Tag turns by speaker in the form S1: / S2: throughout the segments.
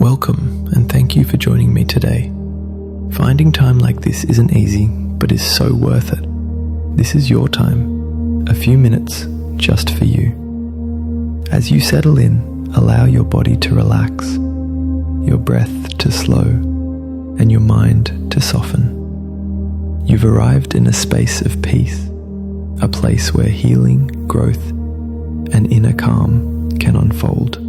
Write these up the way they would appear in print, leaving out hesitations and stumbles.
S1: Welcome, and thank you for joining me today. Finding time like this isn't easy, but is so worth it. This is your time, a few minutes just for you. As you settle in, allow your body to relax, your breath to slow, and your mind to soften. You've arrived in a space of peace, a place where healing, growth, and inner calm can unfold.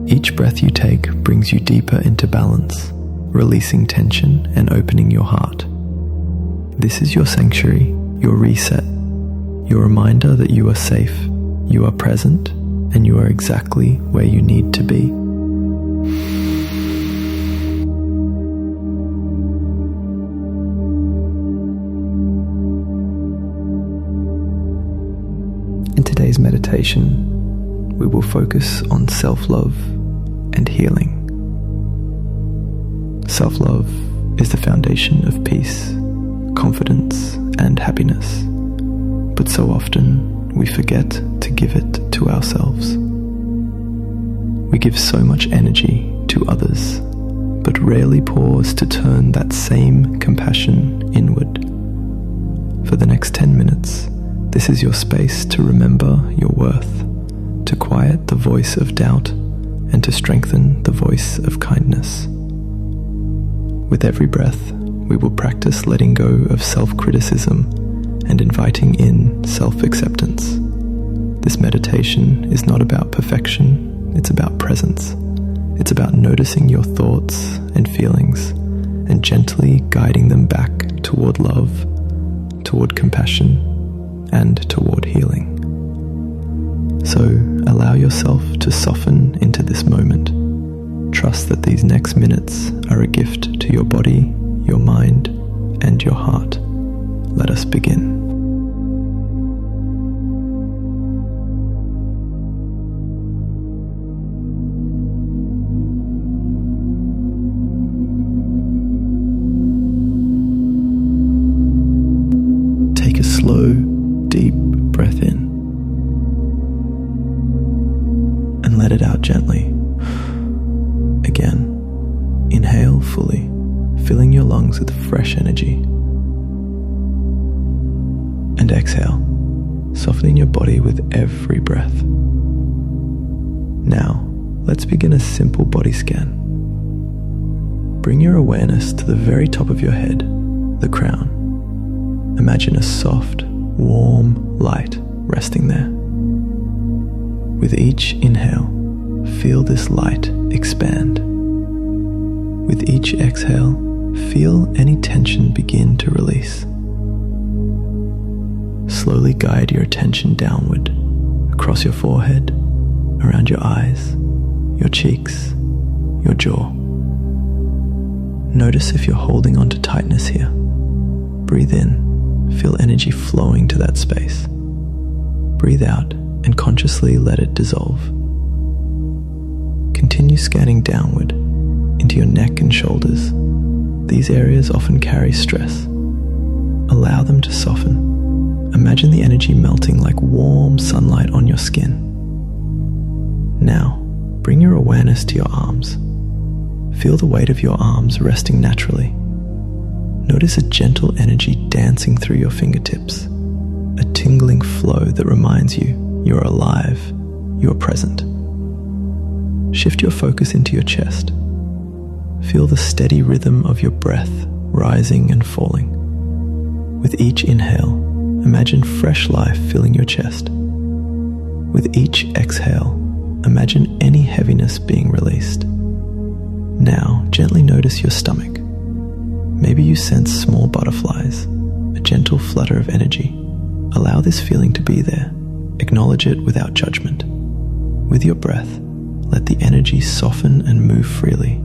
S1: Each breath you take brings you deeper into balance, releasing tension and opening your heart. This is your sanctuary, your reset, your reminder that you are safe, you are present, and you are exactly where you need to be. In today's meditation, we will focus on self-love and healing. Self-love is the foundation of peace, confidence, and happiness, but so often we forget to give it to ourselves. We give so much energy to others, but rarely pause to turn that same compassion inward. For the next 10 minutes, this is your space to remember your worth, to quiet the voice of doubt, and to strengthen the voice of kindness. With every breath, we will practice letting go of self-criticism and inviting in self-acceptance. This meditation is not about perfection, it's about presence. It's about noticing your thoughts and feelings and gently guiding them back toward love, toward compassion, and toward healing. So allow yourself to soften into this moment. Trust that these next minutes are a gift to your body, your mind, and your heart. Let us begin. Take a slow, deep breath in. And let it out gently. Again, inhale fully, filling your lungs with fresh energy. And exhale, softening your body with every breath. Now, let's begin a simple body scan. Bring your awareness to the very top of your head, the crown. Imagine a soft, warm light resting there. With each inhale, feel this light expand. With each exhale, feel any tension begin to release. Slowly guide your attention downward, across your forehead, around your eyes, your cheeks, your jaw. Notice if you're holding on to tightness here. Breathe in, feel energy flowing to that space. Breathe out and consciously let it dissolve. Continue scanning downward into your neck and shoulders. These areas often carry stress. Allow them to soften. Imagine the energy melting like warm sunlight on your skin. Now, bring your awareness to your arms. Feel the weight of your arms resting naturally. Notice a gentle energy dancing through your fingertips, a tingling flow that reminds you you're alive, you're present. Shift your focus into your chest. Feel the steady rhythm of your breath rising and falling. With each inhale, imagine fresh life filling your chest. With each exhale, imagine any heaviness being released. Now, gently notice your stomach. Maybe you sense small butterflies, a gentle flutter of energy. Allow this feeling to be there. Acknowledge it without judgment. With your breath, let the energy soften and move freely.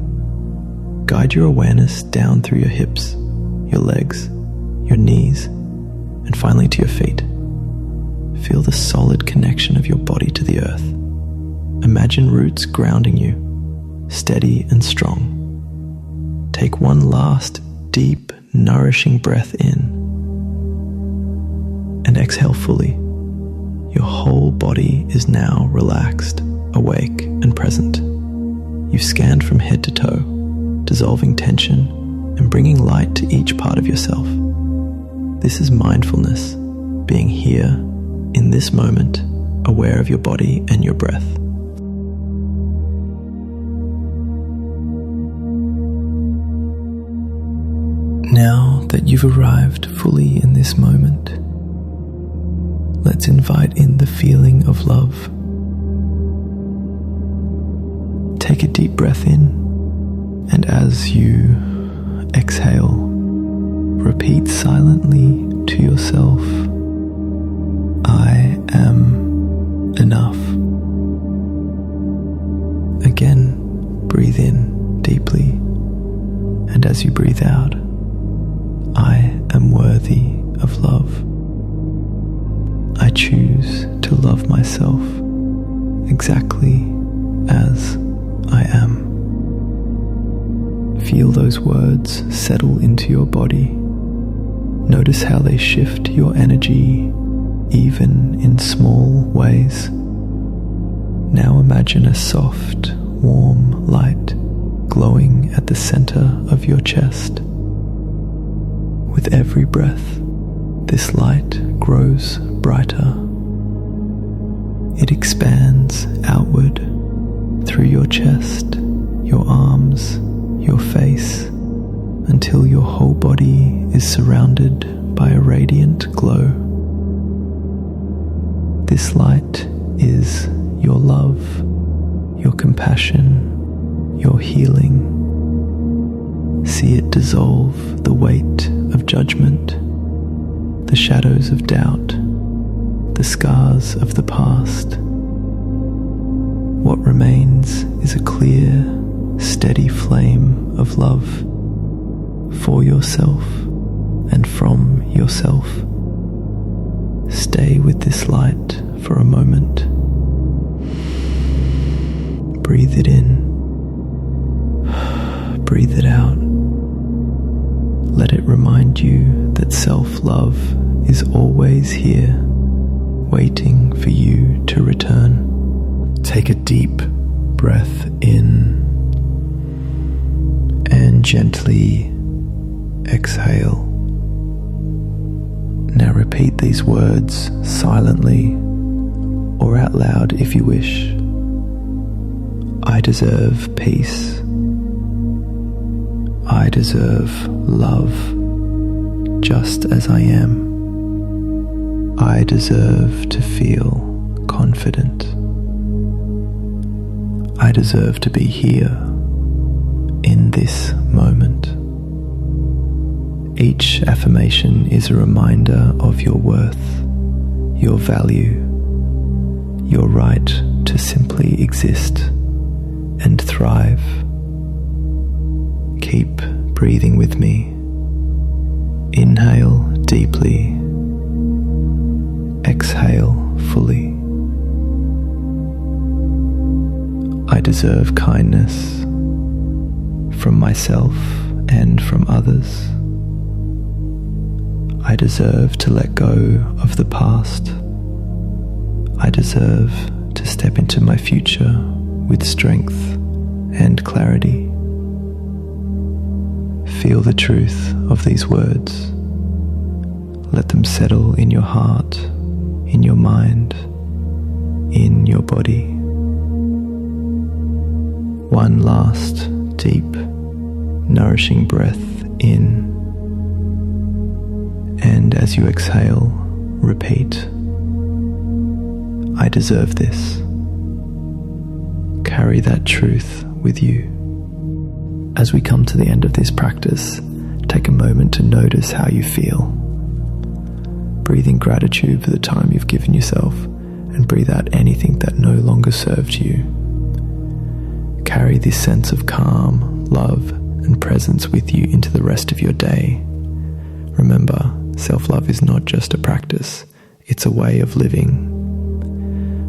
S1: Guide your awareness down through your hips, your legs, your knees, and finally to your feet. Feel the solid connection of your body to the earth. Imagine roots grounding you, steady and strong. Take one last deep, nourishing breath in and exhale fully. Your whole body is now relaxed, awake, and present. You You've scanned from head to toe, dissolving tension and bringing light to each part of yourself. This is mindfulness, being here, in this moment, aware of your body and your breath. Now that you've arrived fully in this moment, let's invite in the feeling of love. Take a deep breath in, and as you exhale, repeat silently to yourself, I am enough. Again, breathe in deeply, and as you breathe out, I am worthy of love. I choose to love myself exactly as I am. Feel those words settle into your body. Notice how they shift your energy, even in small ways. Now imagine a soft, warm light glowing at the center of your chest. With every breath, this light grows brighter. It expands outward through your chest, your arms, your face, until your whole body is surrounded by a radiant glow. This light is your love, your compassion, your healing. See it dissolve the weight of judgment, the shadows of doubt, the scars of the past. What remains is a clear, steady flame of love for yourself and from yourself. Stay with this light for a moment. Breathe it in. Breathe it out. Let it remind you that self-love is always here, waiting for you to return. Take a deep breath in and gently exhale. Now repeat these words silently or out loud if you wish. I deserve peace. I deserve love just as I am. I deserve to feel confident. I deserve to be here in this moment. Each affirmation is a reminder of your worth, your value, your right to simply exist and thrive. Keep breathing with me. Inhale deeply. Exhale fully. I deserve kindness from myself and from others. I deserve to let go of the past. I deserve to step into my future with strength and clarity. Feel the truth of these words. Let them settle in your heart, in your mind, in your body. One last deep, nourishing breath in. And as you exhale, repeat, I deserve this. Carry that truth with you. As we come to the end of this practice, take a moment to notice how you feel. Breathe in gratitude for the time you've given yourself and breathe out anything that no longer serves you. Carry this sense of calm, love, and presence with you into the rest of your day. Remember, self-love is not just a practice, it's a way of living.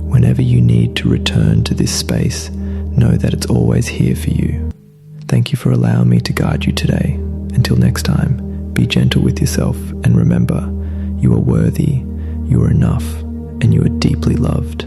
S1: Whenever you need to return to this space, know that it's always here for you. Thank you for allowing me to guide you today. Until next time, be gentle with yourself and remember, you are worthy, you are enough, and you are deeply loved.